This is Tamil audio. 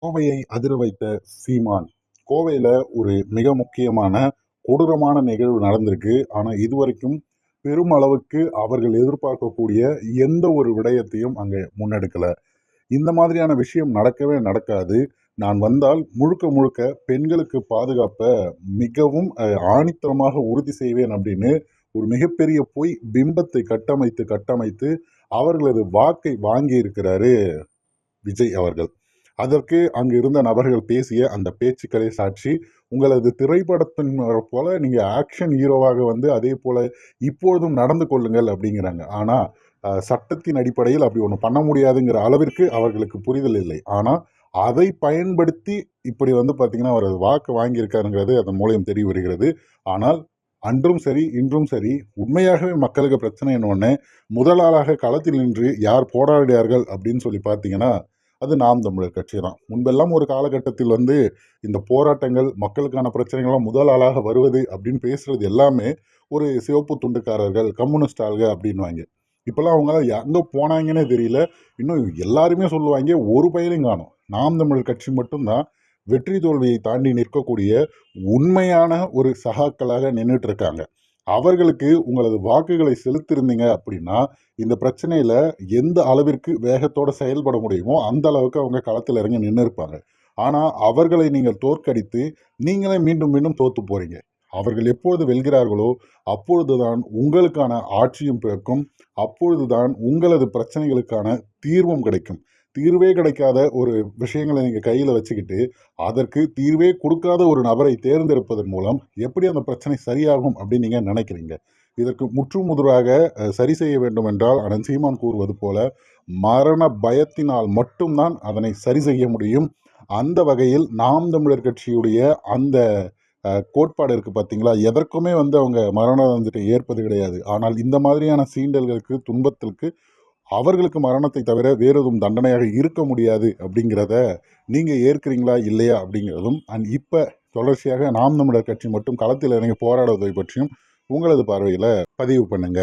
கோவையை அதிர வைத்த சீமான். கோவையில ஒரு மிக முக்கியமான கொடூரமான நிகழ்வு நடந்திருக்கு. ஆனா இதுவரைக்கும் பெருமளவுக்கு அவர்கள் எதிர்பார்க்கக்கூடிய எந்த ஒரு விடயத்தையும் அங்க முன்னெடுக்கல. இந்த மாதிரியான விஷயம் நடக்கவே நடக்காது. நான் வந்தால் முழுக்க முழுக்க பெண்களுக்கு பாதுகாப்ப மிகவும் ஆணித்தரமாக உறுதி செய்வேன் அப்படின்னு ஒரு மிகப்பெரிய பொய் பிம்பத்தை கட்டமைத்து கட்டமைத்து அவர்களது வாக்கை வாங்கி இருக்கிறாரு விஜய் அவர்கள். அதற்கு அங்கு இருந்த நபர்கள் பேசிய அந்த பேச்சுக்களே சாட்சி. உங்களது திரைப்படத்தின் போல நீங்க ஆக்ஷன் ஹீரோவாக வந்து அதே போல இப்பொழுதும் நடந்து கொள்ளுங்கள் அப்படிங்கிறாங்க. ஆனா சட்டத்தின் அடிப்படையில் அப்படி ஒண்ணு பண்ண முடியாதுங்கிற அளவிற்கு அவர்களுக்கு புரிதல் இல்லை. ஆனா அதை பயன்படுத்தி இப்படி வந்து பார்த்தீங்கன்னா, அவர் வாக்கு வாங்கியிருக்காருங்கிறது அதன் மூலியம் தெரிய வருகிறது. ஆனால் அன்றும் சரி, இன்றும் சரி, உண்மையாகவே மக்களுக்கு பிரச்சனை என்னொன்னே, முதல் ஆளாக களத்தில் நின்று யார் போராடினார்கள் அப்படின்னு சொல்லி பார்த்தீங்கன்னா, அது நாம் தமிழர் கட்சி தான். முன்பெல்லாம் ஒரு காலகட்டத்தில் வந்து இந்த போராட்டங்கள், மக்களுக்கான பிரச்சனைகள்லாம் முதல் ஆளாக வருவது அப்படின்னு பேசுறது எல்லாமே ஒரு சிவப்பு துண்டுக்காரர்கள், கம்யூனிஸ்ட் ஆளுக அப்படின்னுவாங்க. இப்பல்லாம் அவங்க எங்க போனாங்கன்னே தெரியல. இன்னும் எல்லாருமே சொல்லுவாங்க, ஒரு பயனையும் காணோம். நாம் தமிழர் கட்சி மட்டும்தான் வெற்றி தோல்வியை தாண்டி நிற்கக்கூடிய உண்மையான ஒரு சகாக்களாக நின்றுட்டு இருக்காங்க. அவர்களுக்கு உங்களது வாக்குகளை செலுத்தியிருந்தீங்க அப்படின்னா, இந்த பிரச்சனையில எந்த அளவிற்கு வேகத்தோட செயல்பட முடியுமோ, அந்த அளவுக்கு அவங்க களத்தில் இறங்கி நின்னுருப்பாங்க. ஆனா, அவர்களை நீங்கள் தோற்கடித்து, நீங்களே மீண்டும் மீண்டும் தோத்து போறீங்க. அவர்கள் எப்பொழுது வெல்கிறார்களோ, அப்பொழுதுதான் உங்களுக்கான ஆட்சியும் பிறக்கும். அப்பொழுதுதான் உங்களது பிரச்சனைகளுக்கான தீர்வும் கிடைக்கும். தீர்வே கிடைக்காத ஒரு விஷயங்கள நீங்க கையில வச்சுக்கிட்டு, அதற்கு தீர்வே குடுக்காத ஒரு நபரை தேர்ந்தெடுப்பதன் மூலம், எப்படி அந்த பிரச்சனை சரியாகும் அப்படின்னு நீங்க நினைக்கிறீங்க? இதற்கு முற்று முதுறாக சரி செய்ய வேண்டும் என்றால், அண்ணன் சீமான் கூறுவது போல, மரண பயத்தினால் மட்டும் தான் அதனை சரி செய்ய முடியும். அந்த வகையில் நாம் தமிழர் கட்சியுடைய அந்த கோட்பாடு இருக்கு பார்த்தீங்களா? எதற்குமே வந்து அவங்க மரண தண்டனை ஏற்பது கிடையாது. ஆனால் இந்த மாதிரியான சீண்டல்களுக்கு, துன்பத்திற்கு அவர்களுக்கு மரணத்தை தவிர வேறு எதுவும் தண்டனையாக இருக்க முடியாது அப்படிங்கிறத நீங்க ஏற்கிறீங்களா இல்லையா அப்படிங்கிறதும் இப்ப தொடர்ச்சியாக நாம் தமிழர் கட்சி மட்டும் களத்தில் இறங்கி போராடுவதை பற்றியும் உங்களது பார்வையில பதிவு பண்ணுங்க.